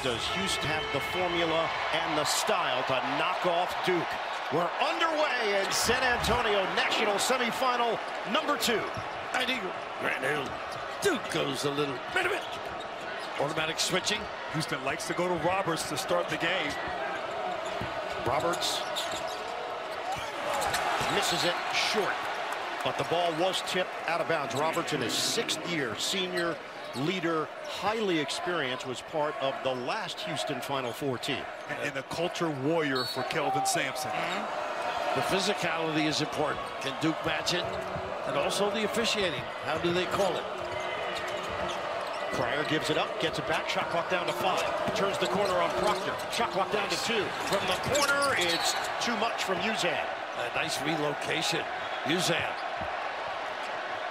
does Houston have the formula and the style to knock off Duke? We're underway in San Antonio National Semifinal number 2. I think Grant Hill. Duke goes a little bit of it. Automatic switching. Houston likes to go to Roberts to start the game. Roberts misses it short, but the ball was tipped out of bounds. Roberts, in his 6th year, senior, leader, highly experienced, was part of the last Houston Final Four team. And a culture warrior for Kelvin Sampson. The physicality is important. Can Duke match it? And also the officiating. How do they call it? Cryer gives it up, gets it back, shot clock down to 5. Turns the corner on Proctor. Shot clock down to 2. From the corner, it's too much from Uzan. A nice relocation. Uzan.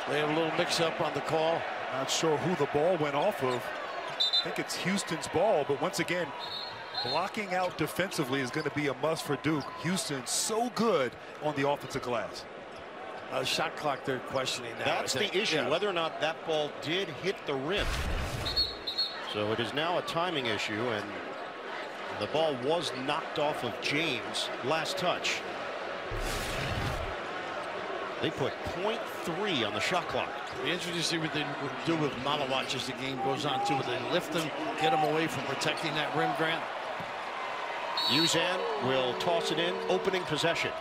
They have a little mix-up on the call. Not sure who the ball went off of. I think it's Houston's ball, but once again, blocking out defensively is going to be a must for Duke. Houston so good on the offensive glass. Shot clock they're questioning now. That's the issue, whether or not that ball did hit the rim. So it is now a timing issue, and the ball was knocked off of James last touch. They put .3 on the shot clock. It'll be interesting to see what they would do with Malawach as the game goes on, too. Would they lift him, get him away from protecting that rim, Grant? Uzan will toss it in, opening possession.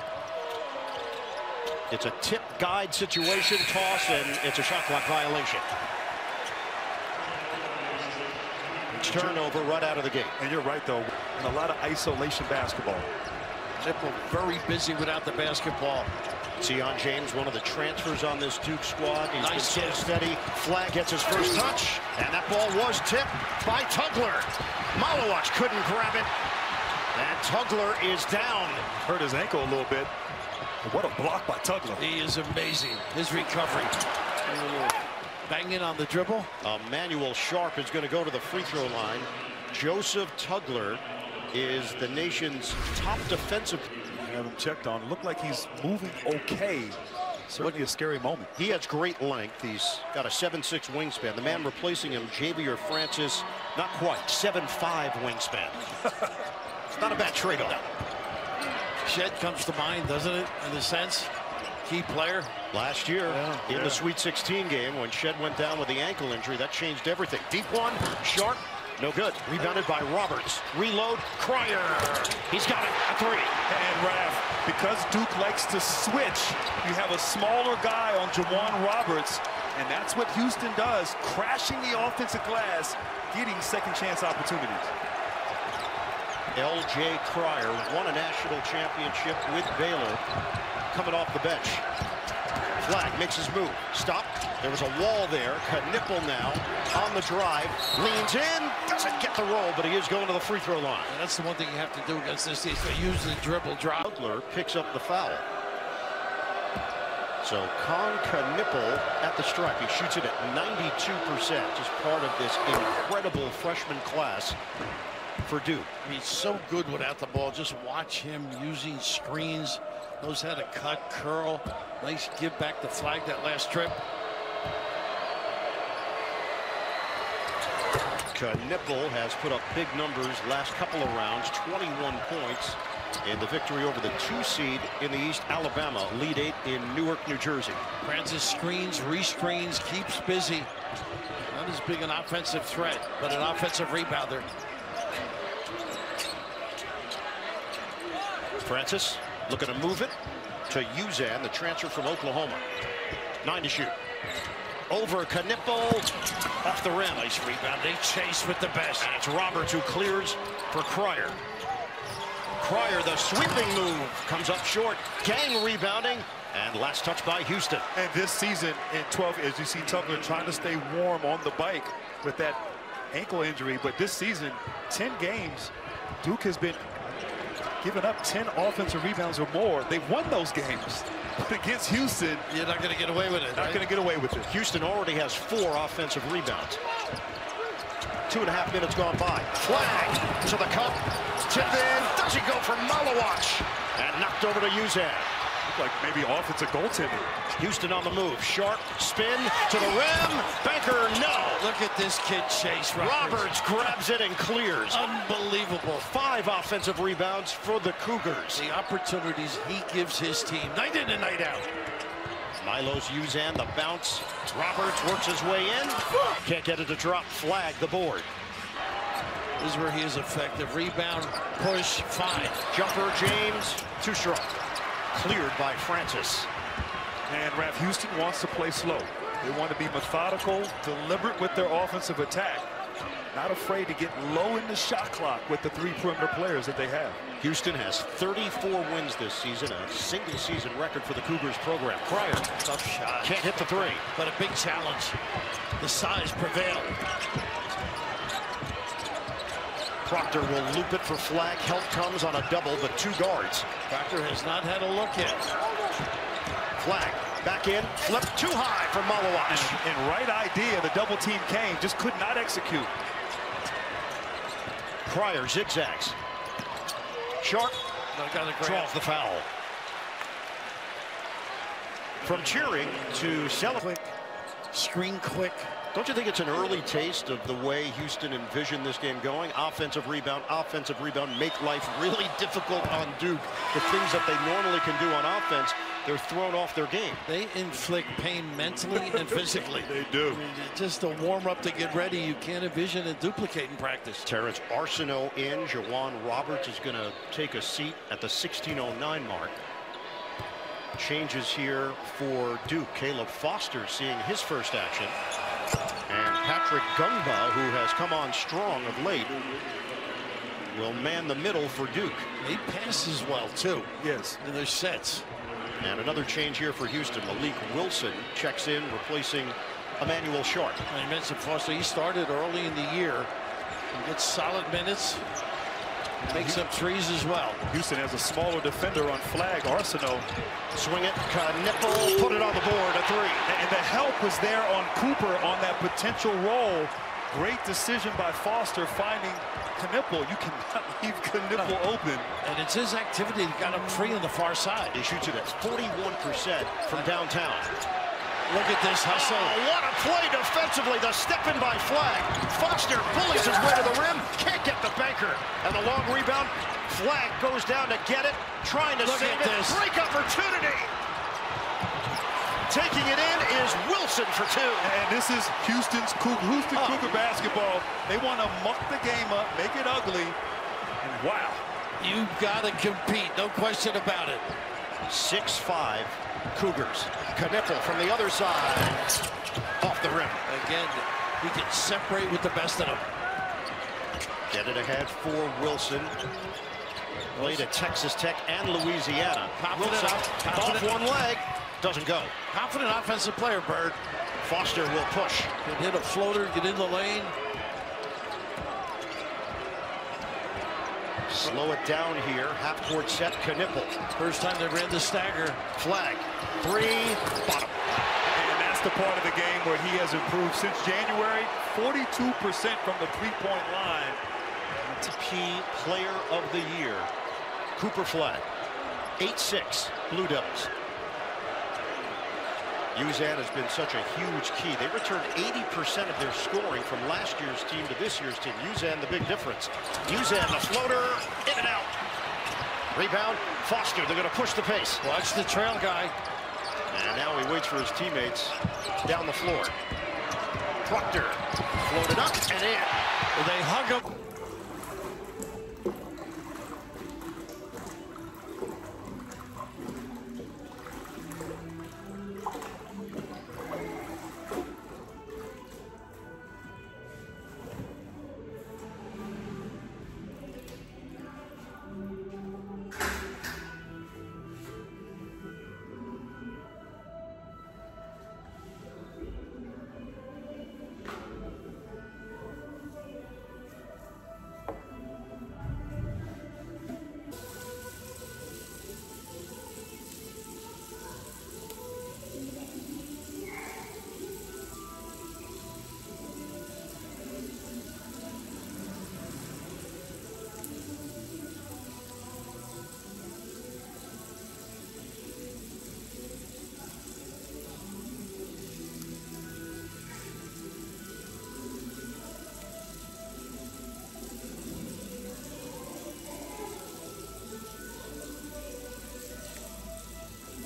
It's a tip guide situation, toss, and it's a shot clock violation. Turnover right out of the gate. And you're right, though, and a lot of isolation basketball. Nipple very busy without the basketball. Sion James, one of the transfers on this Duke squad. He's nice been so steady. Flag gets his first touch, and that ball was tipped by Tugler. Malawach couldn't grab it, and Tugler is down. Hurt his ankle a little bit. What a block by Tugler. He is amazing. His recovery. Banging on the dribble. Manuel Sharp is going to go to the free throw line. Joseph Tugler is the nation's top defensive. Have him checked on. Looked like he's moving okay. Certainly a scary moment. He has great length. He's got a 7'6" wingspan. The man replacing him, Javier Francis, not quite, 7'5" wingspan. It's not a bad trade-off. Shed comes to mind, doesn't it, in a sense? Key player. Last year in the Sweet 16 game when Shed went down with the ankle injury, that changed everything. Deep one, Sharp, no good. Rebounded by Roberts. Reload, Cryer. He's got it, a 3. And Raph, because Duke likes to switch, you have a smaller guy on Jawan Roberts, and that's what Houston does, crashing the offensive glass, getting second chance opportunities. L.J. Cryer won a national championship with Baylor, coming off the bench. Flag makes his move. Stop. There was a wall there. Knipple now on the drive. Leans in. Doesn't get the roll, but he is going to the free throw line. And that's the one thing you have to do against this team. Use the dribble drop. Butler picks up the foul. So Knipple at the stripe. He shoots it at 92%. Just part of this incredible freshman class for Duke. I mean, so good without the ball. Just watch him using screens. Knows how to cut, curl. Nice give back the flag that last trip. Knipple has put up big numbers last couple of rounds. 21 points in the victory over the 2 seed in the East, Alabama. Lead 8 in Newark, New Jersey. Francis screens, rescreens, keeps busy. Not as big an offensive threat, but an offensive rebounder. Francis looking to move it to Uzan, the transfer from Oklahoma. 9 to shoot. Over Knipple, off the rim. Nice rebound. They chase with the best. And it's Roberts who clears for Cryer. Cryer, the sweeping move, comes up short. Gang rebounding, and last touch by Houston. And this season in 12, as you see Tugler trying to stay warm on the bike with that ankle injury, but this season, 10 games, Duke has been giving up 10 offensive rebounds or more. They've won those games. But against Houston, you're not going to get away with it. Not going to get away with it. Houston already has 4 offensive rebounds. 2.5 minutes gone by. Flag to the cup. Tip in. Does he go for Malawach? And knocked over to Uzan. like maybe offensive goaltending. Houston on the move. Sharp spin to the rim. Banker, no. Look at this kid chase. Roberts grabs it and clears. Unbelievable. 5 offensive rebounds for the Cougars. The opportunities he gives his team night in and night out. Milos Uzan, the bounce. Roberts works his way in. Can't get it to drop. Flag the board. This is where he is effective. Rebound, push, fine. Jumper, James, too strong. Cleared by Francis. And Raph, Houston wants to play slow. They want to be methodical, deliberate with their offensive attack. Not afraid to get low in the shot clock with the 3 perimeter players that they have. Houston has 34 wins this season, a single season record for the Cougars program. Pryor, Tough shot. can't hit the 3. But a big challenge. The size prevailed. Proctor will loop it for Flag. Help comes on a double, but 2 guards. Proctor has not had a look yet. Flag back in, flip too high for Malawach. And right idea, the double team came, just could not execute. Pryor zigzags. Sharp draws the foul. From cheering to celebrate. Screen quick. Don't you think it's an early taste of the way Houston envisioned this game going? Offensive rebound, make life really difficult on Duke. The things that they normally can do on offense, they're thrown off their game. They inflict pain mentally and physically. They do. I mean, just a warm-up to get ready. You can't envision and duplicate in practice. Terrence Arsenault in. Jawan Roberts is going to take a seat at the 16:09 mark. Changes here for Duke. Caleb Foster seeing his first action. And Patrick Gungba, who has come on strong of late, will man the middle for Duke. He passes well, too. Yes. In their sets. And another change here for Houston. Malik Wilson checks in, replacing Emmanuel Sharp. I mentioned Foster. He started early in the year. He gets solid minutes. Makes some threes as well. Houston has a smaller defender on Flag. Arsenault. Swing it, Nipple, put it on the board, a 3. And the help was there on Cooper on that potential roll. Great decision by Foster finding Knipple. You cannot leave Knipple open. And it's his activity that got him free on the far side. He shoots it at 41% from downtown. Look at this hustle. Oh, what a play defensively. The step in by Flag. Foster bullies his way to the rim. Can't get the banker. And the long rebound. Flag goes down to get it. Trying to save it. Break opportunity. Taking it in is Wilson for 2. And this is Houston Cougar basketball. They want to muck the game up, make it ugly. And wow. You've got to compete. No question about it. 6'5" Cougars. Knipple from the other side. Off the rim. Again, he can separate with the best of them. Get it ahead for Wilson. Played at Texas Tech and Louisiana. Wilson off one leg. Doesn't go. Confident offensive player, Bird. Foster will push. Can hit a floater, get in the lane. Slow it down here. Half-court set, Knipple. First time they ran the stagger. Flag. 3, bottom. And that's the part of the game where he has improved since January. 42% from the 3-point line. NCAA Player of the Year, Cooper Flag. 8-6, Blue Devils. Uzan has been such a huge key. They returned 80% of their scoring from last year's team to this year's team. Uzan, the big difference. Uzan, the floater, in and out. Rebound, Foster. They're going to push the pace. Watch the trail guy. And now he waits for his teammates down the floor. Proctor floated up and in. They hug him.